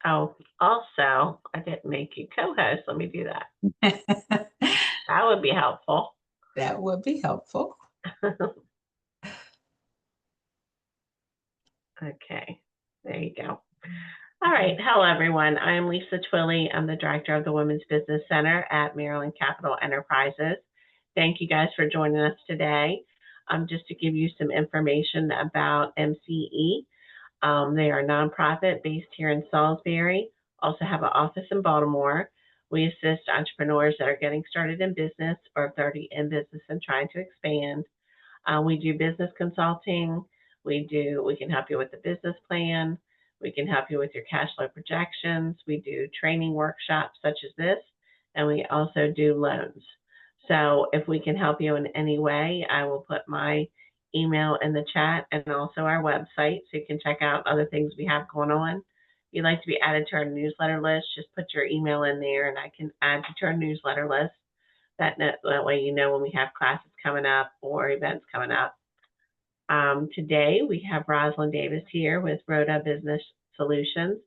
Oh, also, I didn't make you co-host. Let me do that. That would be helpful. That would be helpful. Okay, there you go. All right. Hello, everyone. I am Lisa Twilley. I'm the director of the Women's Business Center at Maryland Capital Enterprises. Thank you guys for joining us today. Just to give you some information about MCE. They are a nonprofit based here in Salisbury, also have an office in Baltimore. We assist entrepreneurs that are getting started in business or if they're already in business and trying to expand. We do business consulting. We can help you with the business plan. We can help you with your cash flow projections. We do training workshops such as this, and we also do loans. So if we can help you in any way, I will put my email in the chat and also our website so you can check out other things we have going on. If you'd like to be added to our newsletter list, just put your email in there and I can add you to our newsletter list. That way you know when we have classes coming up or events coming up. Today we have Rosalind Davis here with Rhoda Business Solutions,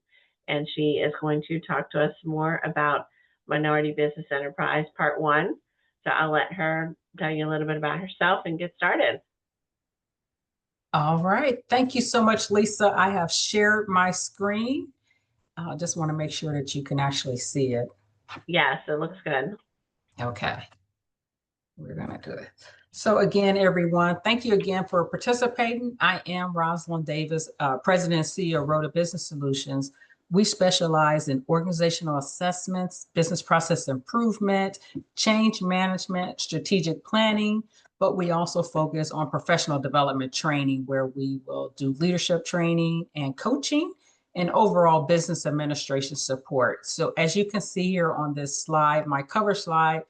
and she is going to talk to us more about Minority Business Enterprise Part 1. So I'll let her tell you a little bit about herself and get started. All right. Thank you so much, Lisa. I have shared my screen. I just want to make sure that you can actually see it. Yes, it looks good. Okay. We're going to do it. So again, everyone, thank you again for participating. I am Rosalind Davis, President and CEO of Rhoda Business Solutions. We specialize in organizational assessments, business process improvement, change management, strategic planning, but we also focus on professional development training where we will do leadership training and coaching and overall business administration support. So as you can see here on this slide, my cover slide,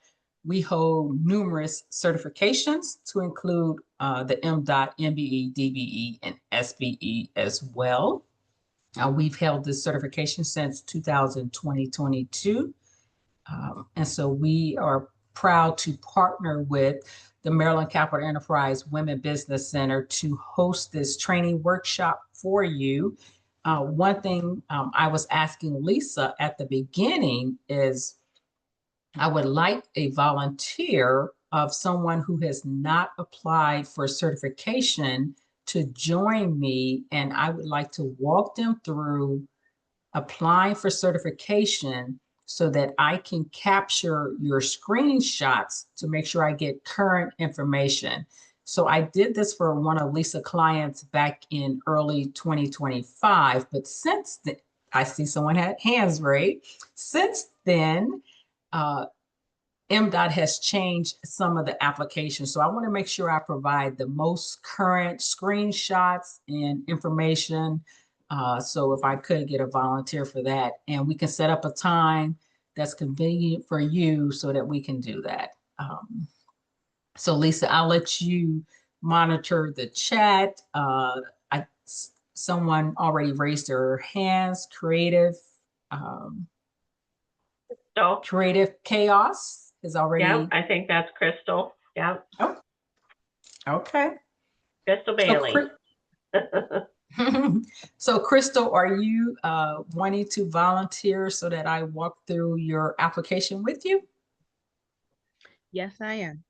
we hold numerous certifications to include the Mbe.Dbe.Sbe, and SBE as well. We've held this certification since 2022. And so we are proud to partner with the Maryland Capital Enterprise Women Business Center to host this training workshop for you. One thing I was asking Lisa at the beginning is, I would like a volunteer of someone who has not applied for certification to join me, and I would like to walk them through applying for certification so that I can capture your screenshots to make sure I get current information. So I did this for one of Lisa's clients back in early 2025, but since then, I see someone had hands raised. Since then, MDOT has changed some of the applications. So I want to make sure I provide the most current screenshots and information. So if I could get a volunteer for that, and we can set up a time that's convenient for you so that we can do that. So Lisa, I'll let you monitor the chat. Someone already raised their hands. Creative Chaos is already. Yeah, I think that's Crystal. Yeah. Oh, okay. Crystal Bailey. So Crystal, are you wanting to volunteer so that I walk through your application with you? Yes, I am.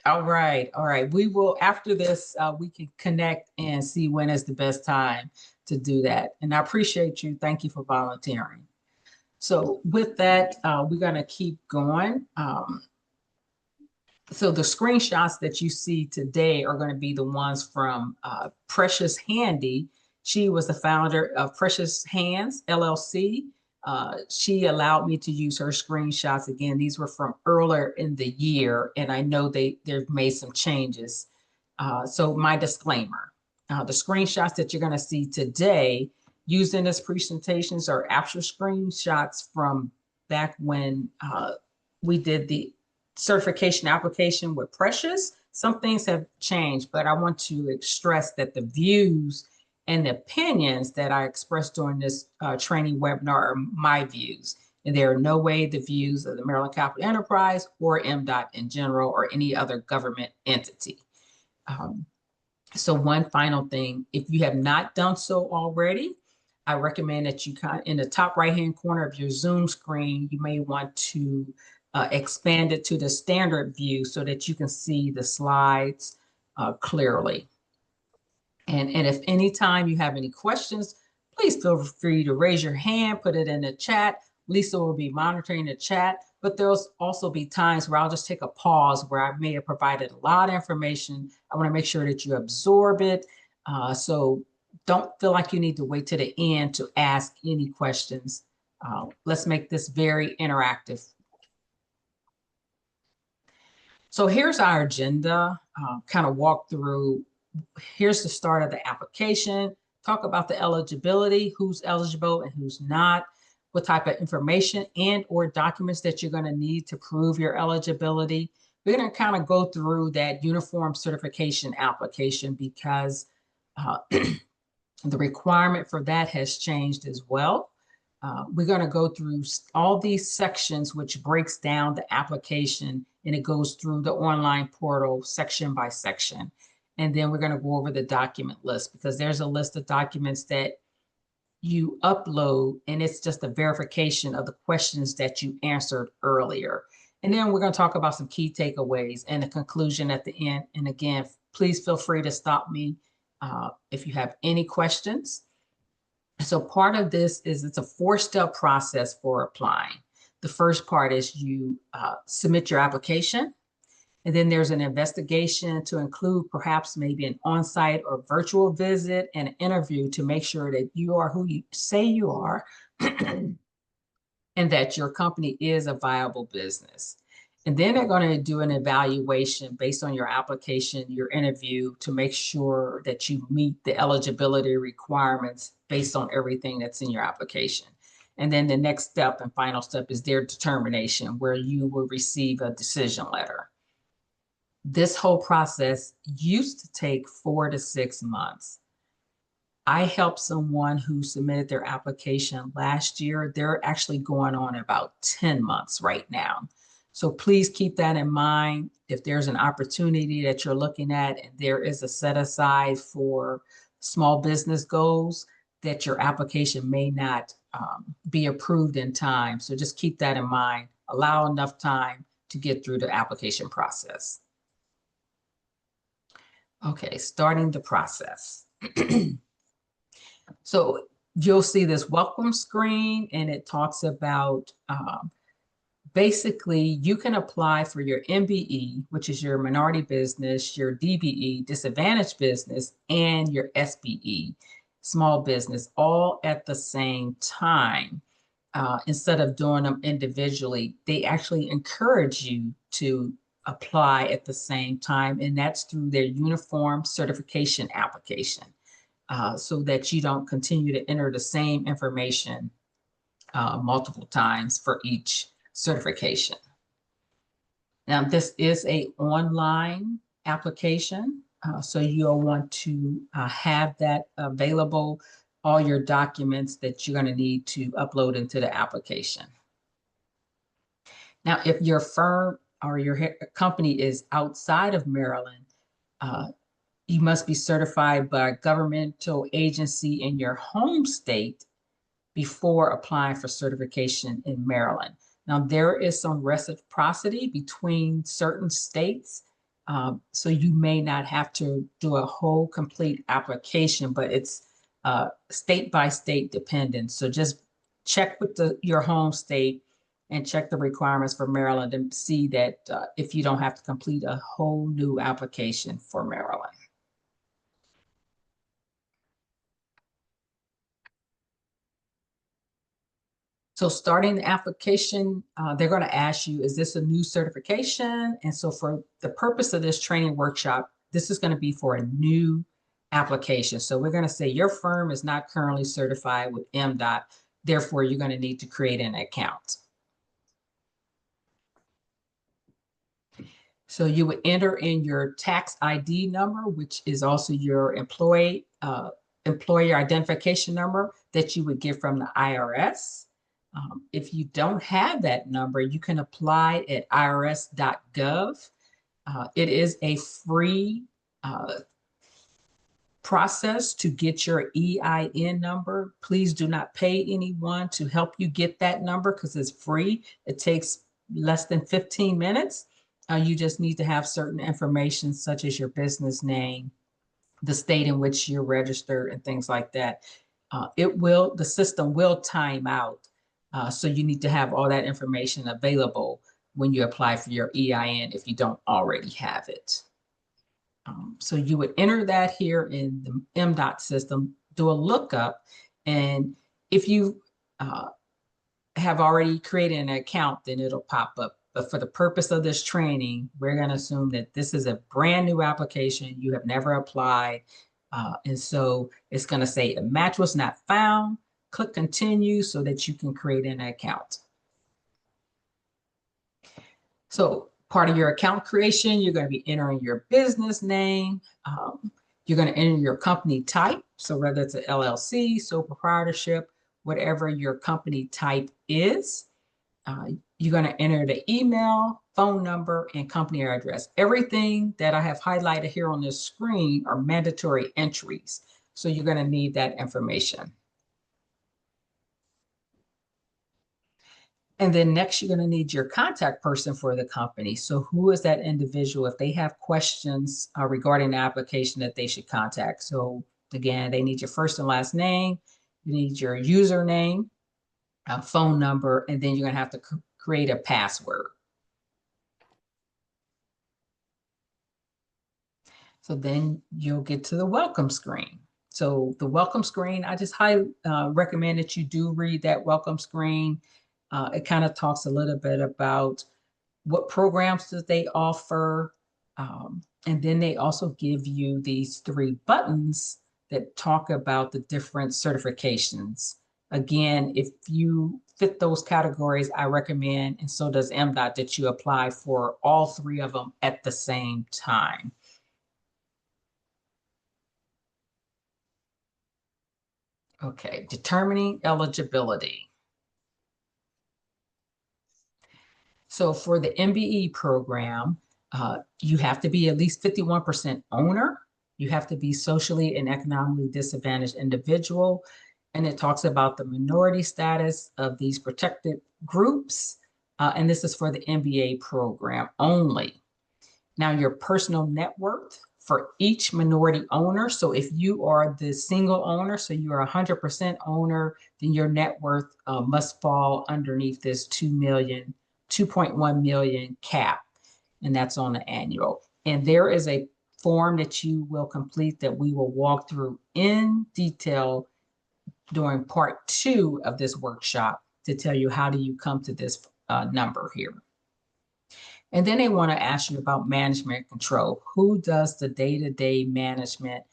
All right. All right. We will, after this, we can connect and see when is the best time to do that. And I appreciate you. Thank you for volunteering. So with that, we're going to keep going. So the screenshots that you see today are going to be the ones from Precious Handy. She was the founder of Precious Hands, LLC. She allowed me to use her screenshots. Again, these were from earlier in the year, and I know they've made some changes. So my disclaimer, the screenshots that you're going to see today used in this presentations are actual screenshots from back when we did the certification application with Precious. Some things have changed, but I want to stress that the views and the opinions that I expressed during this training webinar are my views. And there are no way the views of the Maryland Capital Enterprise or MDOT in general or any other government entity. So one final thing, if you have not done so already, I recommend that you in the top right-hand corner of your Zoom screen, you may want to expand it to the standard view so that you can see the slides clearly. And if anytime you have any questions, please feel free to raise your hand, put it in the chat. Lisa will be monitoring the chat, but there'll also be times where I'll just take a pause where I may have provided a lot of information. I want to make sure that you absorb it. So don't feel like you need to wait to the end to ask any questions. Let's make this very interactive. So here's our agenda, kind of walk through. Here's the start of the application, talk about the eligibility, who's eligible and who's not, what type of information and or documents that you're going to need to prove your eligibility. We're going to kind of go through that uniform certification application because the requirement for that has changed as well. We're going to go through all these sections, which breaks down the application, and it goes through the online portal section by section. And then we're going to go over the document list because there's a list of documents that you upload, and it's just a verification of the questions that you answered earlier. And then we're going to talk about some key takeaways and a conclusion at the end. And again, please feel free to stop me if you have any questions. So part of this is it's a 4-step process for applying. The first part is you submit your application, and then there's an investigation to include perhaps maybe an on-site or virtual visit and an interview to make sure that you are who you say you are and that your company is a viable business. And then they're going to do an evaluation based on your application, your interview, to make sure that you meet the eligibility requirements based on everything that's in your application. And then the next step and final step is their determination, where you will receive a decision letter. This whole process used to take 4 to 6 months. I helped someone who submitted their application last year. They're actually going on about 10 months right now. So please keep that in mind. If there's an opportunity that you're looking at and there is a set aside for small business goals, that your application may not be approved in time. So just keep that in mind. Allow enough time to get through the application process. Okay, starting the process. So you'll see this welcome screen, and it talks about basically you can apply for your MBE, which is your minority business, your DBE, disadvantaged business, and your SBE, small business, all at the same time. Instead of doing them individually, they actually encourage you to apply at the same time, and that's through their uniform certification application, so that you don't continue to enter the same information multiple times for each certification. Now, this is an online application, so you'll want to have that available, all your documents that you're going to need to upload into the application. Now, if your firm or your company is outside of Maryland, you must be certified by a governmental agency in your home state before applying for certification in Maryland. Now, there is some reciprocity between certain states, so you may not have to do a whole complete application, but it's state by state dependent. So just check with your home state and check the requirements for Maryland and see that if you don't have to complete a whole new application for Maryland. So starting the application, they're going to ask you, is this a new certification? And so for the purpose of this training workshop, this is going to be for a new application. So we're going to say your firm is not currently certified with Mbe.Dbe.Sbe. Therefore, you're going to need to create an account. So you would enter in your tax ID number, which is also your employer identification number that you would get from the IRS. If you don't have that number, you can apply at irs.gov. It is a free process to get your EIN number. Please do not pay anyone to help you get that number because it's free. It takes less than 15 minutes. You just need to have certain information such as your business name, the state in which you're registered and things like that. The system will time out. So you need to have all that information available when you apply for your EIN if you don't already have it. So you would enter that here in the Mbe.Dbe.Sbe system, do a lookup, and if you have already created an account, then it'll pop up. But for the purpose of this training, we're going to assume that this is a brand new application. You have never applied. And so it's going to say a match was not found. Click continue so that you can create an account. So part of your account creation, you're going to be entering your business name. You're going to enter your company type. So whether it's an LLC, sole proprietorship, whatever your company type is, you're going to enter the email, phone number, and company address. Everything that I have highlighted here on this screen are mandatory entries. So you're going to need that information. And then next, you're going to need your contact person for the company. So who is that individual? If they have questions regarding the application that they should contact. So again, they need your first and last name. You need your username, phone number, and then you're going to have to create a password. So then you'll get to the welcome screen. So the welcome screen, I just highly recommend that you do read that welcome screen. It kind of talks a little bit about what programs that they offer. And then they also give you these 3 buttons that talk about the different certifications. Again, if you fit those categories, I recommend, and so does Mbe.Dbe.Sbe, that you apply for all 3 of them at the same time. Okay, determining eligibility. So for the MBE program, you have to be at least 51% owner. You have to be socially and economically disadvantaged individual. And it talks about the minority status of these protected groups. And this is for the MBA program only. Now, your personal net worth for each minority owner. So if you are the single owner, so you are 100% owner, then your net worth must fall underneath this 2.1 million cap, and that's on the annual. And there is a form that you will complete that we will walk through in detail during part 2 of this workshop to tell you how do you come to this number here. And then they want to ask you about management control. Who does the day-to-day management,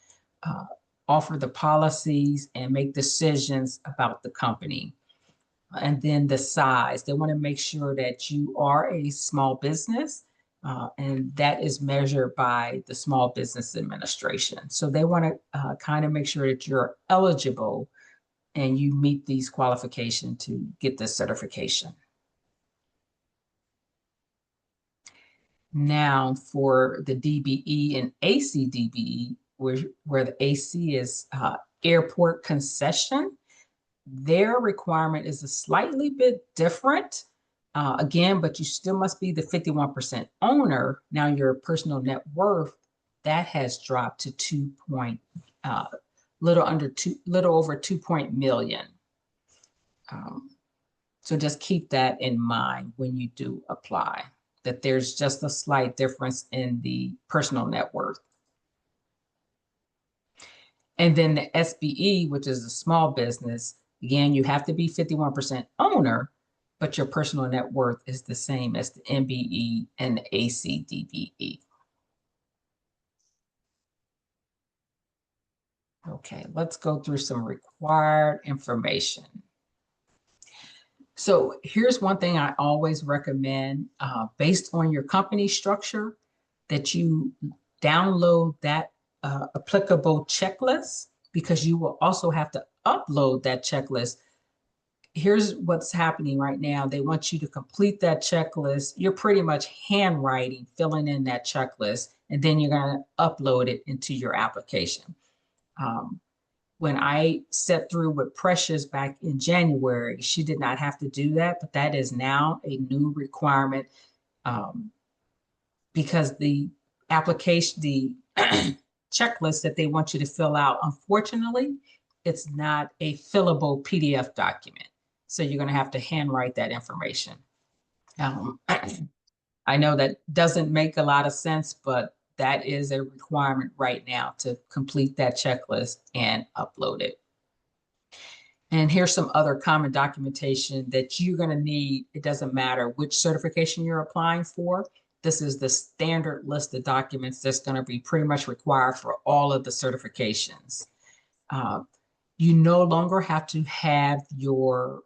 offer the policies and make decisions about the company? And then the size. They want to make sure that you are a small business, and that is measured by the Small Business Administration. So they want to kind of make sure that you're eligible and you meet these qualifications to get this certification. Now for the DBE and AC/DBE, where the AC is airport concession, their requirement is a slightly bit different. Again, but you still must be the 51% owner. Now your personal net worth, that has dropped to little over 2 million. So just keep that in mind when you do apply, that there's just a slight difference in the personal net worth. And then the SBE, which is a small business, again, you have to be 51% owner, but your personal net worth is the same as the MBE and the AC/DBE. Okay, let's go through some required information. So here's one thing I always recommend, based on your company structure, that you download that applicable checklist, because you will also have to upload that checklist. Here's what's happening right now. They want you to complete that checklist. You're pretty much handwriting, filling in that checklist, and then you're going to upload it into your application. When I set through with Precious back in January, she did not have to do that, but that is now a new requirement because the application, the checklist that they want you to fill out, unfortunately, it's not a fillable PDF document. So you're going to have to handwrite that information. I know that doesn't make a lot of sense, but that is a requirement right now to complete that checklist and upload it. And here's some other common documentation that you're going to need. It doesn't matter which certification you're applying for. This is the standard list of documents that's going to be pretty much required for all of the certifications. You no longer have to have your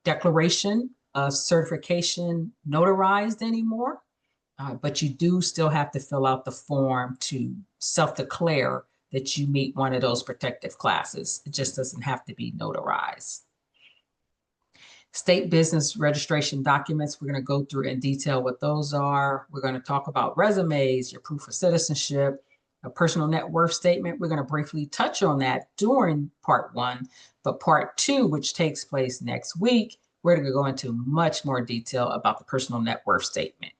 declaration of certification notarized anymore, but you do still have to fill out the form to self-declare that you meet one of those protective classes. It just doesn't have to be notarized. State business registration documents, we're going to go through in detail what those are. We're going to talk about resumes, your proof of citizenship, a personal net worth statement. We're going to briefly touch on that during part 1, but part 2, which takes place next week, we're going to go into much more detail about the personal net worth statement.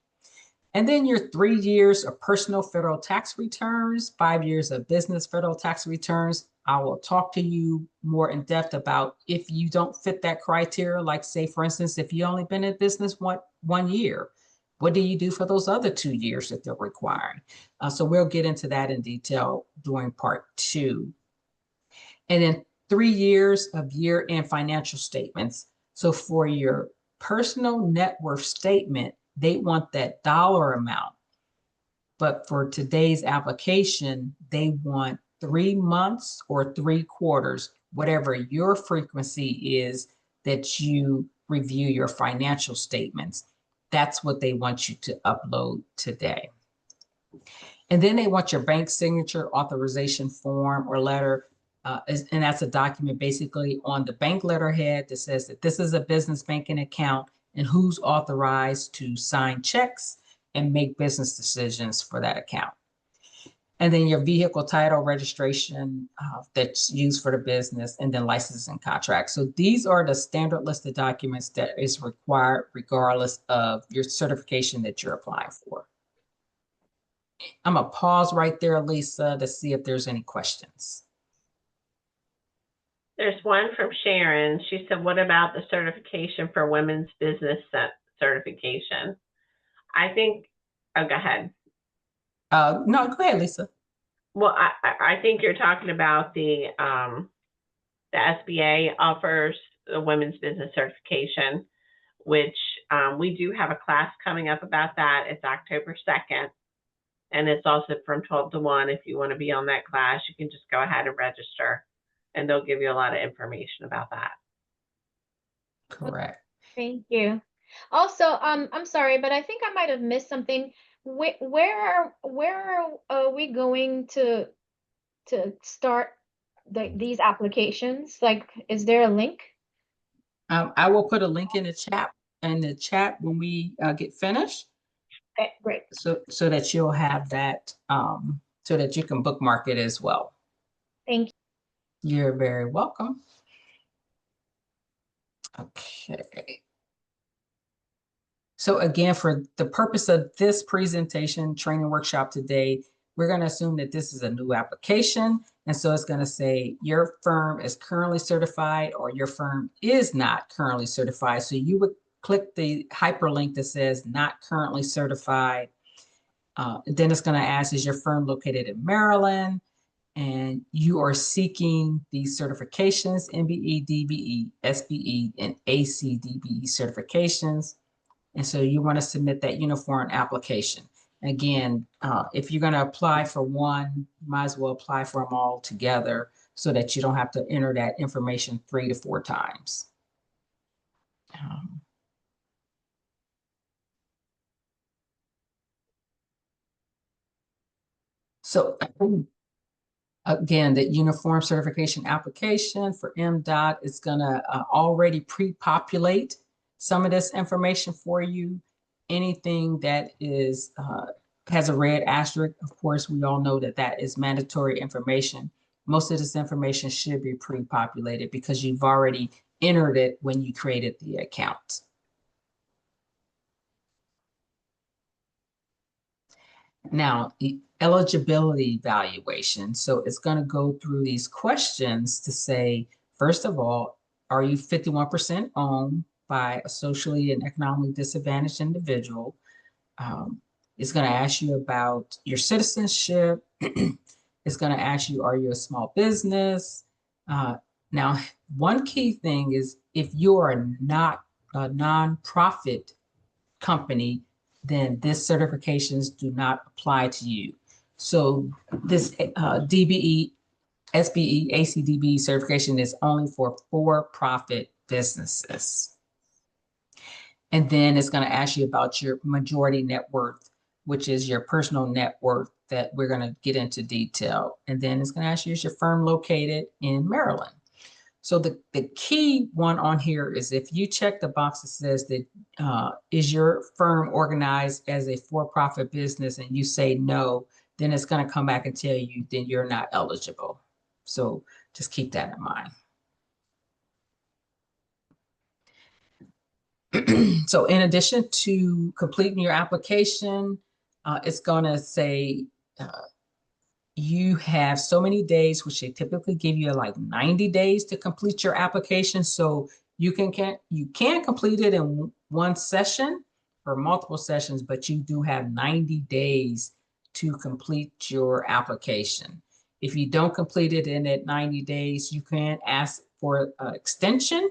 And then your 3 years of personal federal tax returns, 5 years of business federal tax returns. I will talk to you more in depth about if you don't fit that criteria, like say, for instance, if you only been in business one year, what do you do for those other 2 years that they're requiring? So we'll get into that in detail during part 2. And then 3 years of year-end financial statements. So for your personal net worth statement, they want that dollar amount. But for today's application, they want 3 months or 3 quarters, whatever your frequency is that you review your financial statements. That's what they want you to upload today. And then they want your bank signature authorization form or letter. And that's a document basically on the bank letterhead that says that this is a business banking account and who's authorized to sign checks and make business decisions for that account. And then your vehicle title registration that's used for the business, and then license and contracts. So these are the standard list of documents that is required regardless of your certification that you're applying for. I'm gonna pause right there, Lisa, to see if there's any questions. There's one from Sharon. She said, what about the certification for women's business certification? I think, oh, go ahead. No, go ahead, Lisa. Well, I think you're talking about the SBA offers a women's business certification, which we do have a class coming up about that. It's October 2nd. And it's also from 12 to 1. If you want to be on that class, you can just go ahead and register, and they'll give you a lot of information about that. Correct. Thank you. Also, I'm sorry, but I think I might have missed something. Where are we going to start these applications? Like, is there a link? I will put a link in the chat when we get finished. Okay, great. So that you'll have that, so that you can bookmark it as well. Thank you. You're very welcome. Okay. So again, for the purpose of this presentation, training workshop today, we're going to assume that this is a new application. And so it's going to say your firm is currently certified or your firm is not currently certified. So you would click the hyperlink that says not currently certified. Then it's going to ask, is your firm located in Maryland? And you are seeking these certifications, Mbe.Dbe.Sbe, SBE, and ACDBE certifications. And so you want to submit that uniform application. Again, if you're going to apply for one, you might as well apply for them all together so that you don't have to enter that information 3 to 4 times. So again, the uniform certification application for MDOT is going to already pre-populate some of this information for you. Anything that is has a red asterisk, of course, we all know that that is mandatory information. most of this information should be pre-populated because you've already entered it when you created the account. Now, the eligibility evaluation. So it's going to go through these questions to say, first of all, are you 51% owned by a socially and economically disadvantaged individual? It's going to ask you about your citizenship. It's going to ask you, are you a small business? Now, one key thing is if you are not a nonprofit company, then this certifications do not apply to you. So this DBE, SBE, ACDB certification is only for for-profit businesses. And then it's going to ask you about your majority net worth, which is your personal net worth that we're going to get into detail. And then it's going to ask you, is your firm located in Maryland? So the key one on here is if you check the box that says that is your firm organized as a for-profit business and you say no, then it's going to come back and tell you then you're not eligible. So just keep that in mind. So in addition to completing your application, it's going to say you have so many days, which they typically give you like 90 days to complete your application. So you can complete it in one session or multiple sessions, but you do have 90 days to complete your application. If you don't complete it in that 90 days, you can ask for an extension.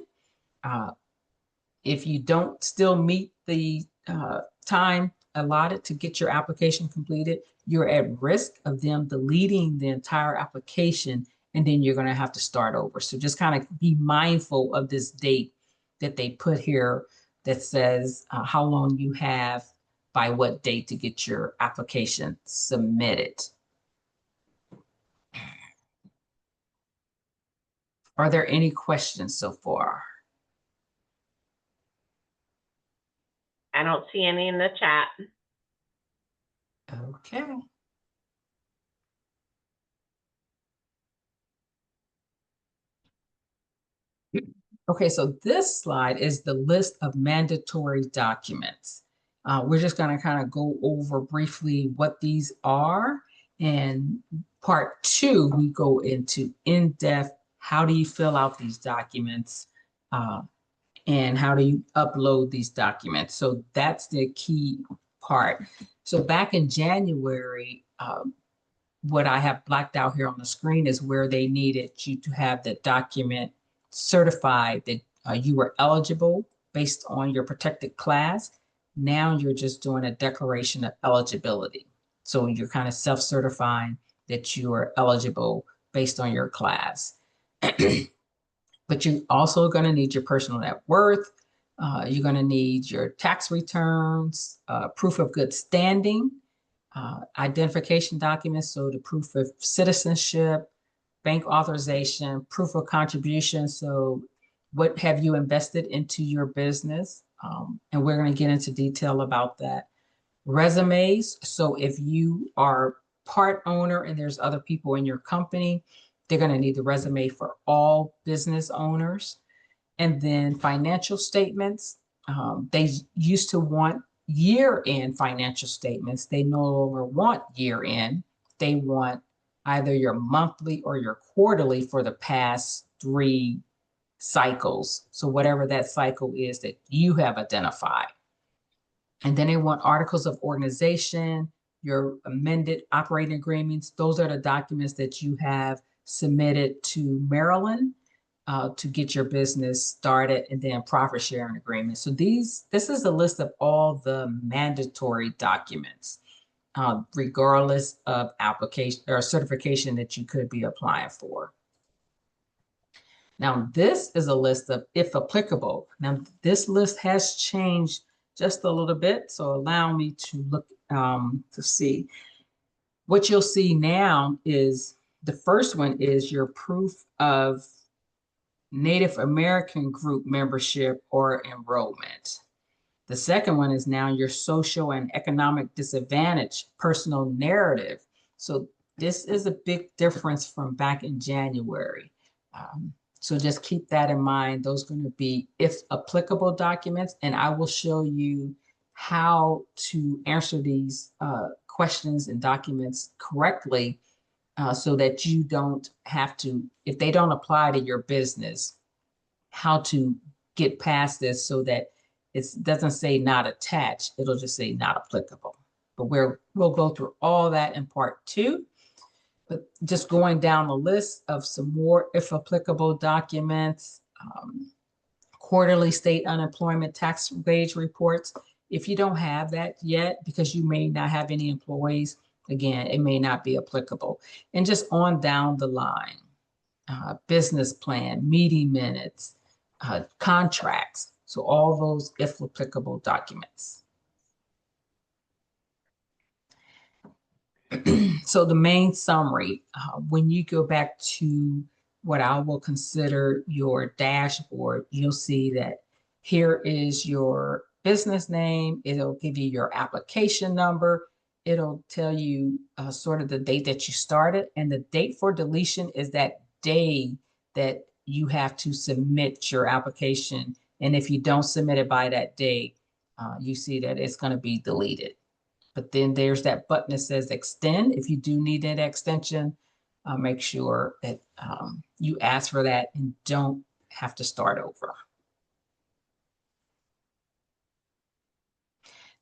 If you don't still meet the time allotted to get your application completed, you're at risk of them deleting the entire application, and then you're going to have to start over. So just kind of be mindful of this date that they put here that says how long you have by what date to get your application submitted. Are there any questions so far? I don't see any in the chat. Okay. Okay, so this slide is the list of mandatory documents. We're just going to kind of go over briefly what these are. And part two, we go into in-depth, how do you fill out these documents and how do you upload these documents? So that's the key part. So back in January, what I have blacked out here on the screen is where they needed you to have the document certified that you were eligible based on your protected class. Now you're just doing a declaration of eligibility. So you're kind of self-certifying that you are eligible based on your class. But you're also going to need your personal net worth. You're going to need your tax returns, proof of good standing, identification documents, so the proof of citizenship, bank authorization, proof of contribution. So what have you invested into your business? And we're going to get into detail about that. Resumes. So if you are part owner and there's other people in your company, they're going to need the resume for all business owners. And then financial statements. They used to want year-end financial statements. They no longer want year-end. They want either your monthly or your quarterly for the past 3 cycles. So whatever that cycle is that you have identified. And then they want articles of organization, your amended operating agreements. Those are the documents that you have submitted to Maryland to get your business started, and then profit sharing agreements. So this is a list of all the mandatory documents, regardless of application or certification that you could be applying for. Now, this is a list of if applicable. Now, this list has changed just a little bit, so allow me to look to see. What you'll see now is the first one is your proof of Native American group membership or enrollment. The second one is now your social and economic disadvantage personal narrative. So This is a big difference from back in January. So just keep that in mind. Those are going to be, if applicable, documents, and I will show you how to answer these questions and documents correctly, so that you don't have to, if they don't apply to your business, how to get past this so that it doesn't say not attached, it'll just say not applicable. But we'll go through all that in part 2. But just going down the list of some more, if applicable, documents, quarterly state unemployment tax wage reports. If you don't have that yet, because you may not have any employees, again, it may not be applicable. And just on down the line, business plan, meeting minutes, contracts. So all those, if applicable, documents. So the main summary, when you go back to what I will consider your dashboard, you'll see that here is your business name. It'll give you your application number. It'll tell you sort of the date that you started, and the date for deletion is that day that you have to submit your application. And if you don't submit it by that date, you see that it's going to be deleted. But then there's that button that says extend. If you do need that extension, make sure that you ask for that and don't have to start over.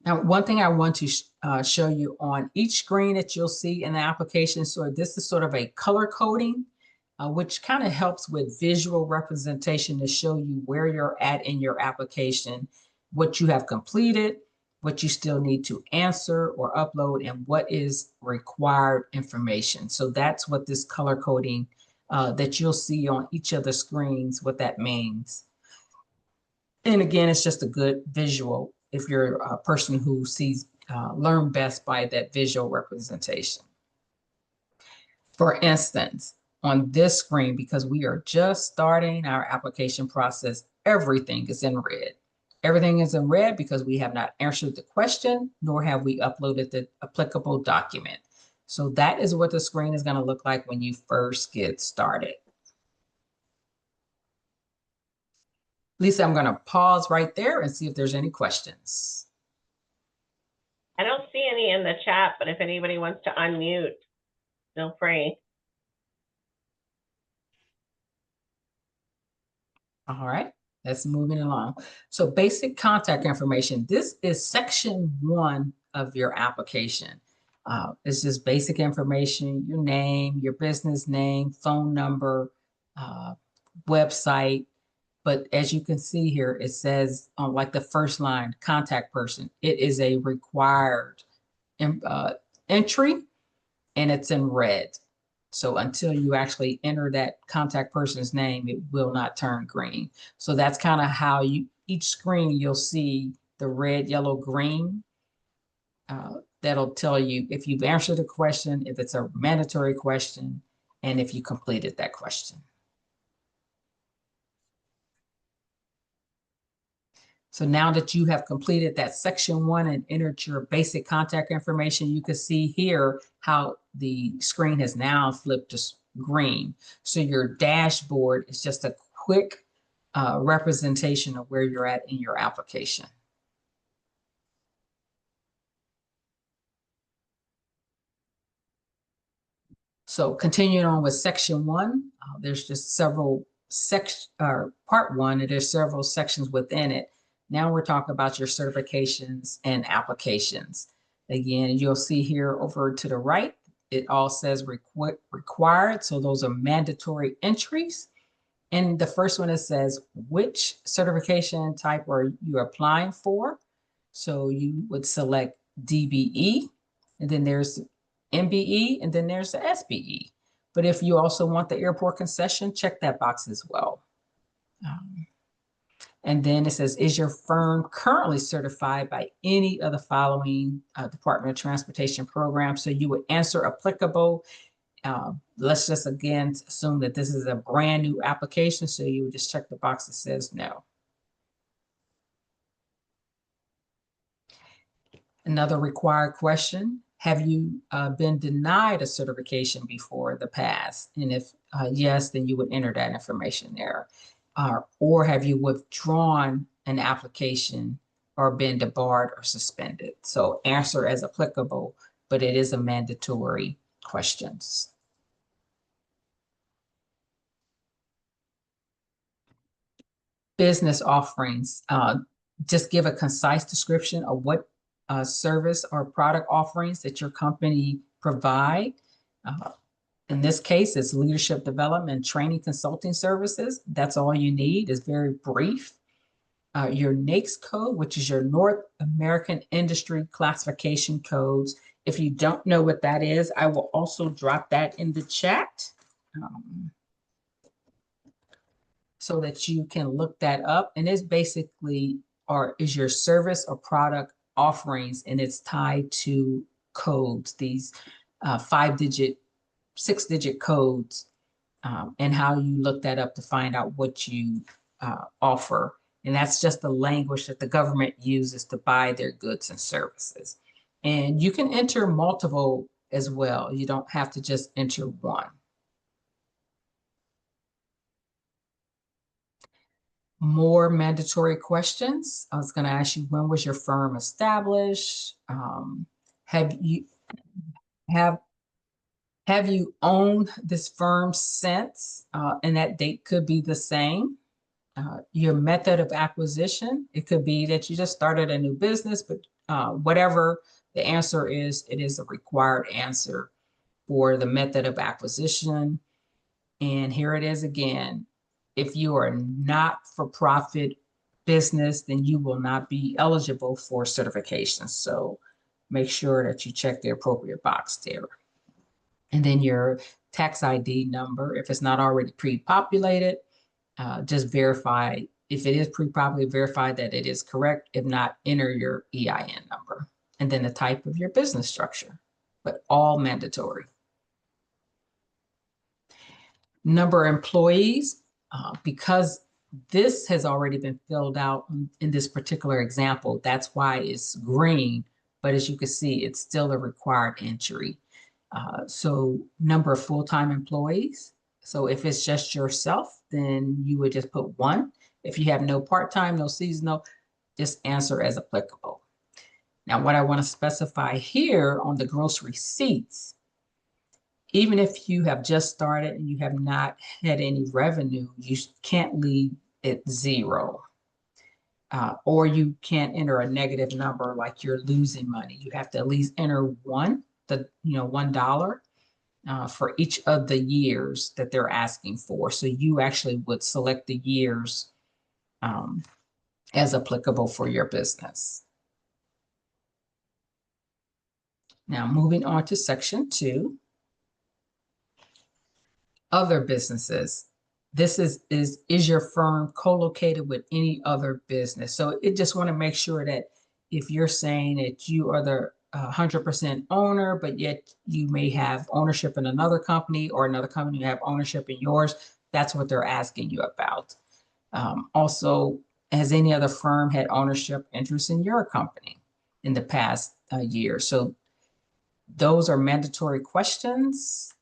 Now, one thing I want to show you on each screen that you'll see in the application, so this is sort of a color coding, which kind of helps with visual representation to show you where you're at in your application, what you have completed, what you still need to answer or upload, and what is required information. So that's what this color coding that you'll see on each of the screens, what that means. And again, it's just a good visual if you're a person who sees, learn best by that visual representation. For instance, on this screen, because we are just starting our application process, everything is in red. Everything is in red because we have not answered the question, nor have we uploaded the applicable document. So that is what the screen is going to look like when you first get started. Lisa, I'm going to pause right there and see if there's any questions. I don't see any in the chat, but if anybody wants to unmute, feel free. All right, let's moving along. So basic contact information. This is section 1 of your application. It's just basic information, your name, your business name, phone number, website. But as you can see here, it says on like the first line, contact person. It is a required entry, and it's in red. So until you actually enter that contact person's name, it will not turn green. So that's kind of how each screen you'll see the red, yellow, green. That'll tell you if you've answered the question, if it's a mandatory question, and if you completed that question. So now that you have completed that section 1 and entered your basic contact information, you can see here how the screen has now flipped to green. So your dashboard is just a quick representation of where you're at in your application. So continuing on with section 1, there's just several part 1, and there's several sections within it. Now we're talking about your certifications and applications. Again, you'll see here over to the right, it all says required. So those are mandatory entries. And the first one, it says which certification type are you applying for? So you would select DBE, and then there's MBE, and then there's the SBE. But if you also want the airport concession, check that box as well. And then it says, is your firm currently certified by any of the following Department of Transportation programs? So you would answer applicable. Let's just again assume that this is a brand new application. So you would just check the box that says no. Another required question Have you been denied a certification before the past? And if yes, then you would enter that information there. Or have you withdrawn an application or been debarred or suspended? So answer as applicable, but it is a mandatory questions. Business offerings, just give a concise description of what service or product offerings that your company provide. In this case, it's leadership development, training, consulting services. That's all you need. It's very brief. Your NAICS code, which is your North American Industry Classification Codes. If you don't know what that is, I will also drop that in the chat. So that you can look that up. And it's basically, or is your service or product offerings, and it's tied to codes, these 5-digit, 6-digit codes, and how you look that up to find out what you offer. And that's just the language that the government uses to buy their goods and services. And you can enter multiple as well. You don't have to just enter one. More mandatory questions. I was going to ask you, when was your firm established? Have you owned this firm since? And that date could be the same. Your method of acquisition. It could be that you just started a new business, but whatever the answer is, it is a required answer for the method of acquisition. And here it is again. If you are not for profit business, then you will not be eligible for certification. So make sure that you check the appropriate box there. And then your tax ID number, if it's not already pre-populated, just verify. If it is pre-populated, verify that it is correct. If not, enter your EIN number. And then the type of your business structure, but all mandatory. Number of employees, because this has already been filled out in this particular example, that's why it's green, but as you can see, it's still a required entry. So number of full-time employees. So if it's just yourself, then you would just put 1. If you have no part-time, no seasonal, just answer as applicable. Now, what I want to specify here on the gross receipts, even if you have just started and you have not had any revenue, you can't leave it 0. Or you can't enter a negative number like you're losing money. You have to at least enter $1 for each of the years that they're asking for. So you actually would select the years as applicable for your business. Now, moving on to section 2. Other businesses. This is your firm co-located with any other business? So it just want to make sure that if you're saying that you are the 100% owner, but yet you may have ownership in another company, or another company you have ownership in yours, that's what they're asking you about. Also, has any other firm had ownership interest in your company in the past year? So those are mandatory questions.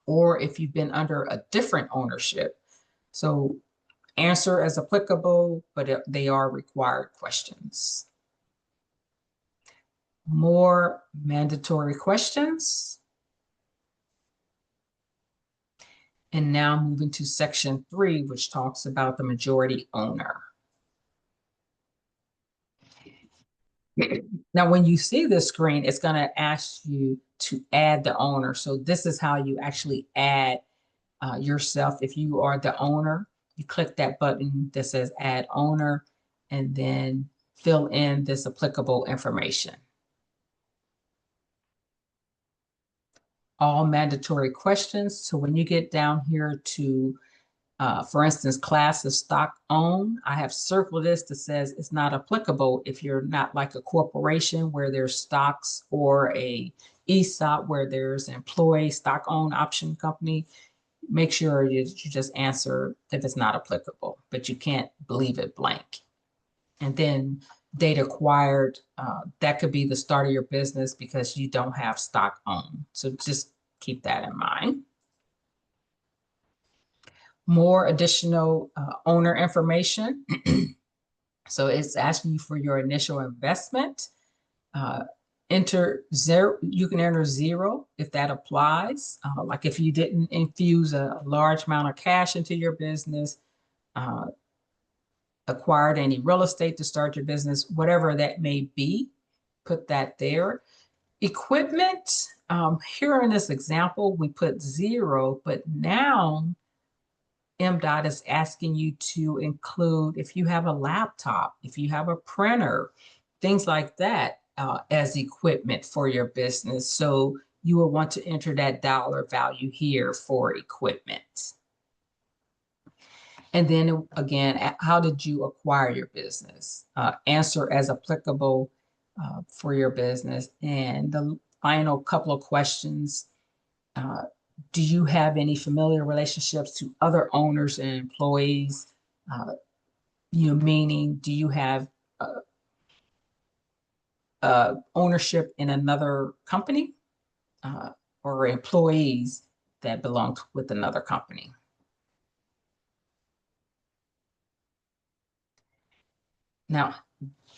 Or if you've been under a different ownership. So answer as applicable, but they are required questions. More mandatory questions. And now moving to section 3, which talks about the majority owner. Now, when you see this screen, it's going to ask you to add the owner. So this is how you actually add yourself. If you are the owner, you click that button that says add owner, and then fill in this applicable information. All mandatory questions. So when you get down here to, for instance, class of stock owned, I have circled this that says it's not applicable if you're not like a corporation where there's stocks, or a ESOP where there's employee stock owned option company. Make sure you just answer if it's not applicable, but you can't leave it blank. And then date acquired, that could be the start of your business because you don't have stock owned. So just keep that in mind. More additional owner information. So it's asking you for your initial investment. Enter zero, you can enter zero if that applies. Like if you didn't infuse a large amount of cash into your business, acquired any real estate to start your business, whatever that may be, put that there. Equipment, here in this example, we put zero, but now MDOT is asking you to include if you have a laptop, if you have a printer, things like that as equipment for your business. So you will want to enter that dollar value here for equipment. And then again, how did you acquire your business? Answer as applicable for your business. And the final couple of questions, do you have any familiar relationships to other owners and employees? Meaning, do you have ownership in another company or employees that belong with another company? Now,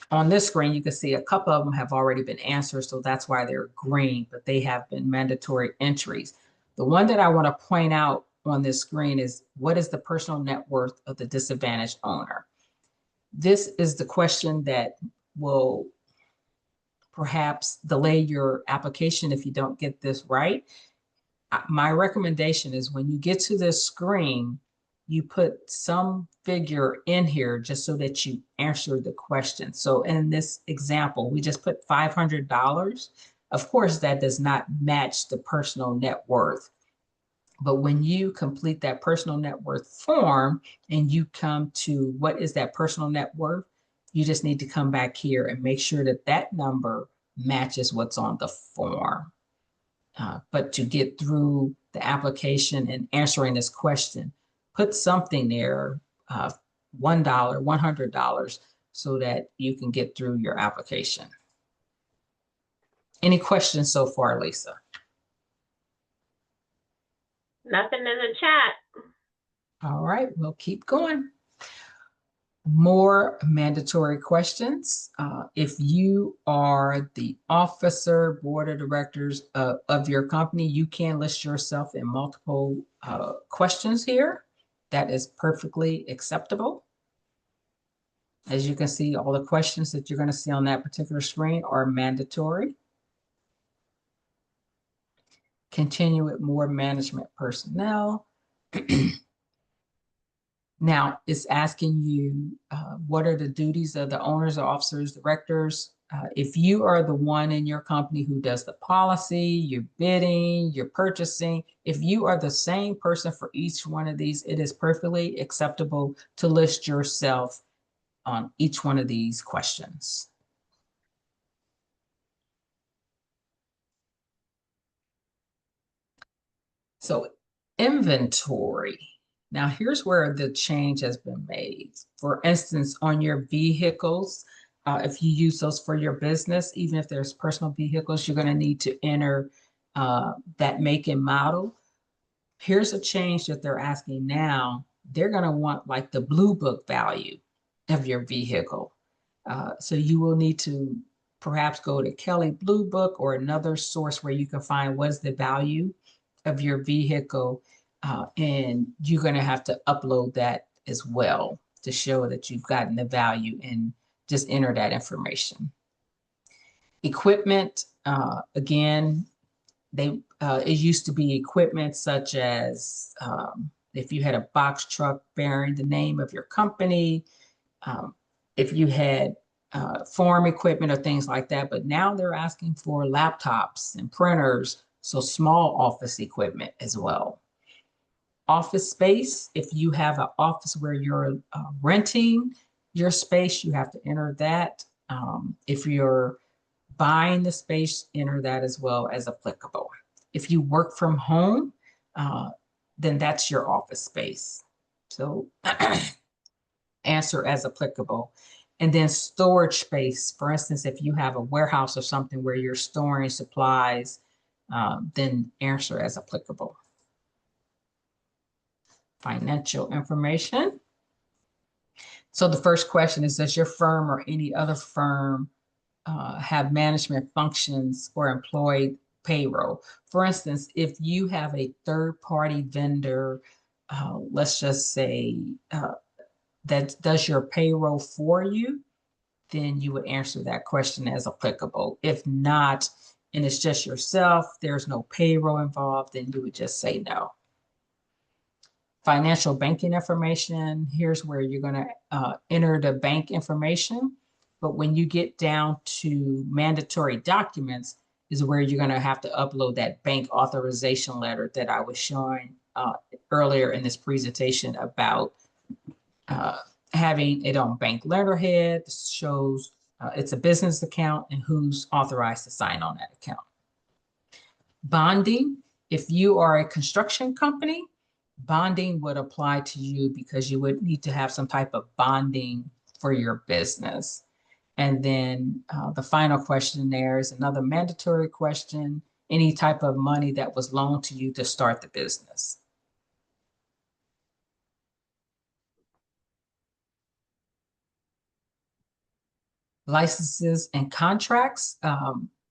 on this screen, you can see a couple of them have already been answered, so that's why they're green, but they have been mandatory entries. The one that I want to point out on this screen is, what is the personal net worth of the disadvantaged owner? This is the question that will perhaps delay your application if you don't get this right. My recommendation is when you get to this screen, you put some figure in here just so that you answer the question. So in this example, we just put $500. Of course, that does not match the personal net worth. But when you complete that personal net worth form and you come to what is that personal net worth, you just need to come back here and make sure that that number matches what's on the form. But to get through the application and answering this question, put something there, $1, $100, so that you can get through your application. Any questions so far, Lisa? Nothing in the chat. All right, we'll keep going. More mandatory questions. If you are the officer, board of directors of your company, you can list yourself in multiple questions here. That is perfectly acceptable. As you can see, all the questions that you're going to see on that particular screen are mandatory. Continue with more management personnel. Now, it's asking you, what are the duties of the owners, officers, directors? If you are the one in your company who does the policy, your bidding, your purchasing, if you are the same person for each one of these, it is perfectly acceptable to list yourself on each one of these questions. So inventory. Now here's where the change has been made. For instance, on your vehicles, if you use those for your business, even if there's personal vehicles, you're going to need to enter that make and model. Here's a change that they're asking now. They're going to want like the Blue Book value of your vehicle. So you will need to perhaps go to Kelley Blue Book or another source where you can find what is the value of your vehicle. And you're going to have to upload that as well to show that you've gotten the value, and just enter that information. Equipment, again, it used to be equipment such as if you had a box truck bearing the name of your company, if you had farm equipment or things like that, but now they're asking for laptops and printers, so small office equipment as well. Office space, if you have an office where you're renting your space, you have to enter that. If you're buying the space, enter that as well as applicable. If you work from home, then that's your office space. So answer as applicable. And then storage space, for instance, if you have a warehouse or something where you're storing supplies, then answer as applicable. Financial information. So the first question is, does your firm or any other firm have management functions or employee payroll? For instance, if you have a third-party vendor, let's just say that does your payroll for you, then you would answer that question as applicable. If not, and it's just yourself, there's no payroll involved, then you would just say no. Financial banking information, here's where you're going to enter the bank information. But when you get down to mandatory documents is where you're going to have to upload that bank authorization letter that I was showing earlier in this presentation about having it on bank letterhead. This shows it's a business account and who's authorized to sign on that account. Bonding, if you are a construction company, bonding would apply to you because you would need to have some type of bonding for your business. And then the final question there is another mandatory question, any type of money that was loaned to you to start the business. Licenses and contracts.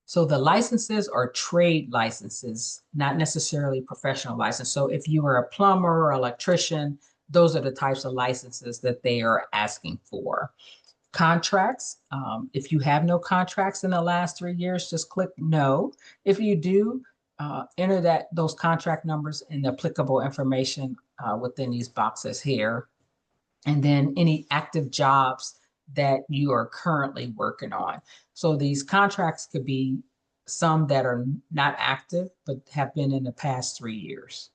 So the licenses are trade licenses, not necessarily professional license. So if you are a plumber or electrician, those are the types of licenses that they are asking for. Contracts, if you have no contracts in the last 3 years, just click no. If you do, enter those contract numbers and the applicable information within these boxes here. And then any active jobs that you are currently working on. So these contracts could be some that are not active, but have been in the past 3 years.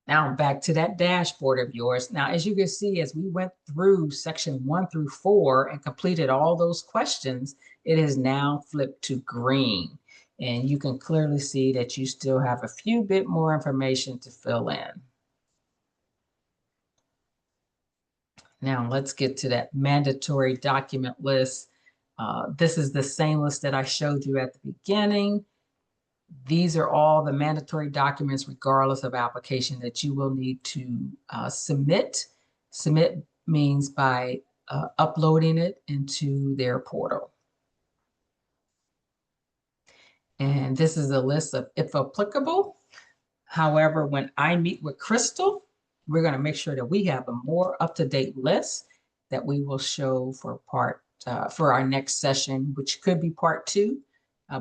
Now back to that dashboard of yours. Now, as you can see, as we went through section 1 through 4 and completed all those questions, it is now flipped to green. And you can clearly see that you still have a few bit more information to fill in. Now let's get to that mandatory document list. This is the same list that I showed you at the beginning. These are all the mandatory documents, regardless of application, that you will need to submit. Submit means by uploading it into their portal. And this is a list of if applicable. However, when I meet with Crystal, we're going to make sure that we have a more up-to-date list that we will show for for our next session, which could be part 2,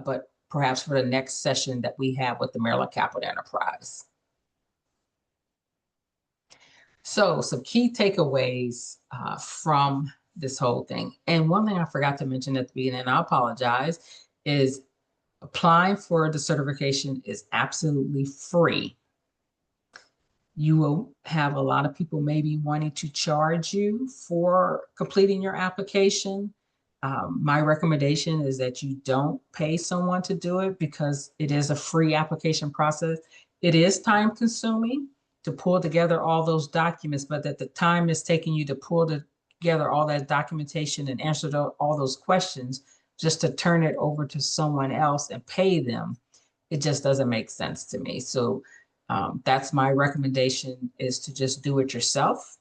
but perhaps for the next session that we have with the Maryland Capital Enterprise. So some key takeaways from this whole thing. And one thing I forgot to mention at the beginning, and I apologize, is applying for the certification is absolutely free. You will have a lot of people maybe wanting to charge you for completing your application. My recommendation is that you don't pay someone to do it because it is a free application process. It is time consuming to pull together all those documents, but that the time is taking you to pull together all that documentation and answer all those questions just to turn it over to someone else and pay them, it just doesn't make sense to me. So that's my recommendation, is to just do it yourself,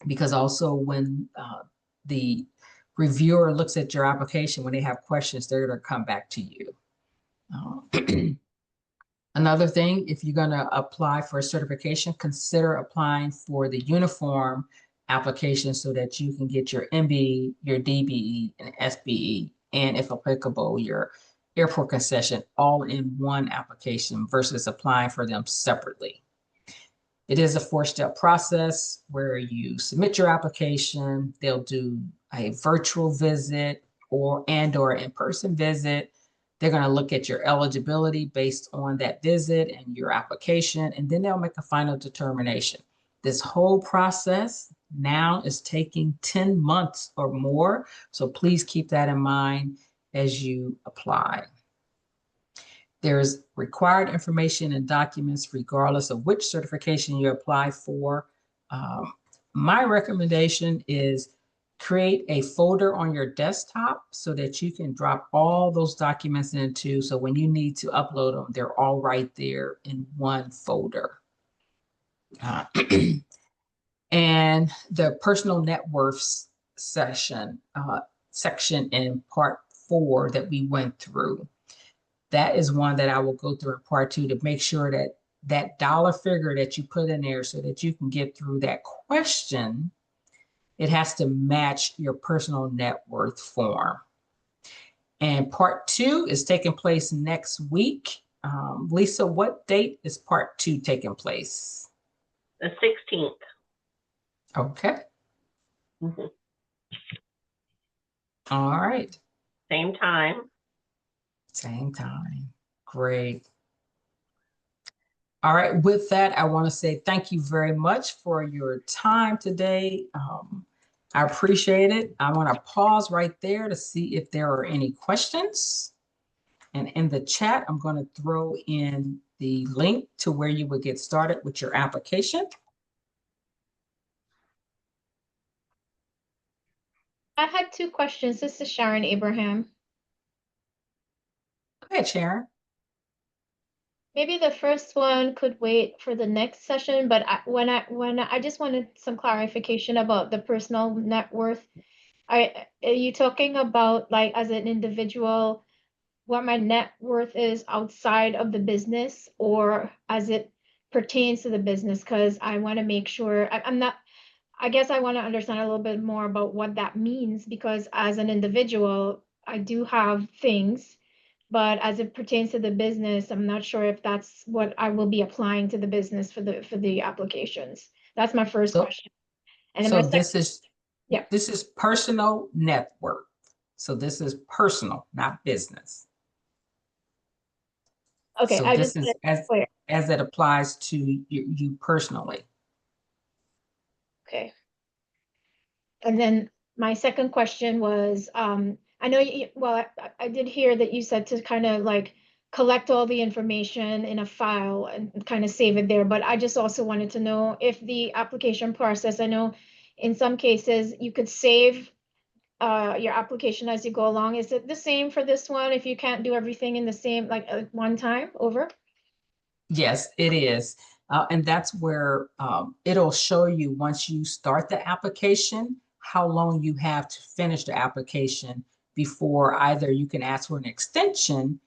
because also when the reviewer looks at your application, when they have questions, they're going to come back to you. Another thing, if you're going to apply for a certification, consider applying for the uniform application so that you can get your MB, your DBE, and SBE, and if applicable, your airport concession all in one application versus applying for them separately. It is a 4-step process where you submit your application, they'll do a virtual visit or in-person visit. They're going to look at your eligibility based on that visit and your application, and then they'll make a final determination. This whole process now is taking 10 months or more, so please keep that in mind as you apply. There's required information and documents regardless of which certification you apply for. My recommendation is create a folder on your desktop so that you can drop all those documents into, so when you need to upload them, they're all right there in one folder. Uh, and the personal net worths section in part 4 that we went through, that is one that I will go through in part 2 to make sure that that dollar figure that you put in there so that you can get through that question, it has to match your personal net worth form. And part 2 is taking place next week. Lisa, what date is part 2 taking place? The 16th. Okay. Mm-hmm. All right. Same time. Same time. Great. All right. With that, I want to say thank you very much for your time today. I appreciate it. I want to pause right there to see if there are any questions. And in the chat, I'm going to throw in the link to where you would get started with your application. I had 2 questions. This is Sharon Abraham. Go ahead, Sharon. Maybe the first one could wait for the next session, but when I just wanted some clarification about the personal net worth. Are you talking about, like, as an individual, what my net worth is outside of the business, or as it pertains to the business? Because I want to make sure I'm not. I guess I want to understand a little bit more about what that means, because as an individual, I do have things, but as it pertains to the business, I'm not sure if that's what I will be applying to the business for the applications. That's my first So, question. And then my so second, yeah. this is personal net worth. So this is personal, not business. Okay, So I this just is clear. as it applies to you personally. Okay. And then my second question was, I know well, I did hear that you said to kind of like collect all the information in a file and kind of save it there, but I just also wanted to know if the application process, I know in some cases you could save your application as you go along. Is it the same for this one if you can't do everything in the same, like one time over? Yes, it is. And that's where it'll show you once you start the application, how long you have to finish the application before either you can ask for an extension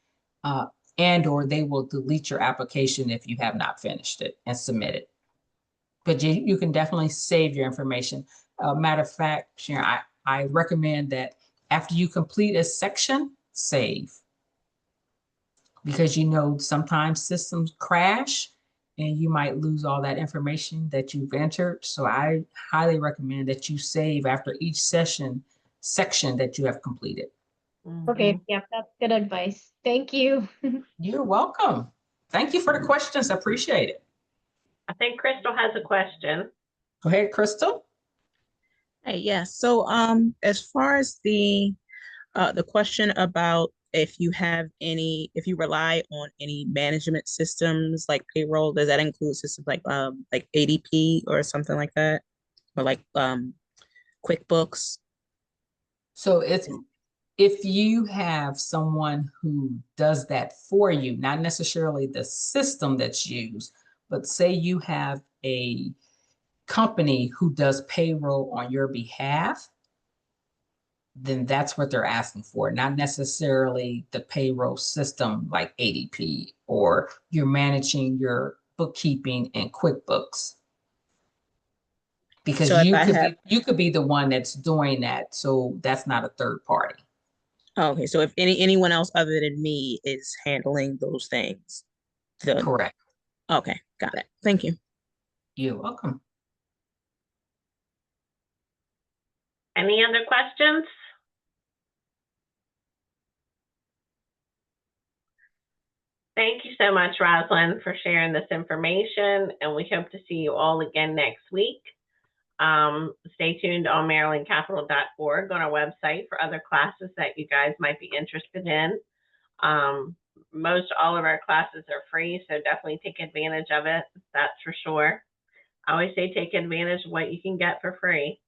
and or they will delete your application if you have not finished it and submit it. But you can definitely save your information. Matter of fact, Sharon, I recommend that after you complete a section, save. Because sometimes systems crash and you might lose all that information that you've entered. So I highly recommend that you save after each section that you have completed. Okay, yeah, that's good advice. Thank you. You're welcome. Thank you for the questions. I appreciate it. I think Crystal has a question. Go ahead, Crystal. Hey, yeah. So, as far as the question about if you rely on any management systems like payroll, does that include systems like ADP or something like that, or like QuickBooks? So if you have someone who does that for you, not necessarily the system that's used, but say you have a company who does payroll on your behalf, then that's what they're asking for, not necessarily the payroll system like ADP, or you're managing your bookkeeping in QuickBooks. Because So if I have, you could be the one that's doing that. So that's not a third party. okay, so if anyone else other than me is handling those things, Correct. okay, got it. Thank you. You're welcome. Any other questions? Thank you so much, Rosalind, for sharing this information, and we hope to see you all again next week. Stay tuned on marylandcapital.org on our website for other classes that you guys might be interested in. Most all of our classes are free, so definitely take advantage of it, that's for sure. I always say take advantage of what you can get for free.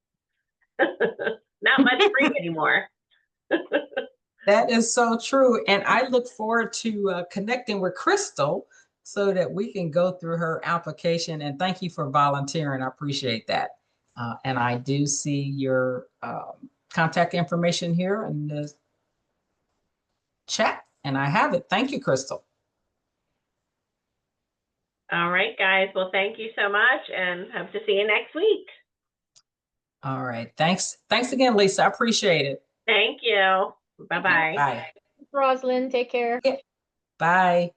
Not much free anymore. That is so true. And I look forward to connecting with Crystal so that we can go through her application. And thank you for volunteering. I appreciate that. And I do see your contact information here in the chat, and I have it. Thank you, Crystal. All right, guys. Well, thank you so much and hope to see you next week. All right. Thanks. Thanks again, Lisa. I appreciate it. Thank you. Bye-bye. Bye. Rosalind, take care. Bye.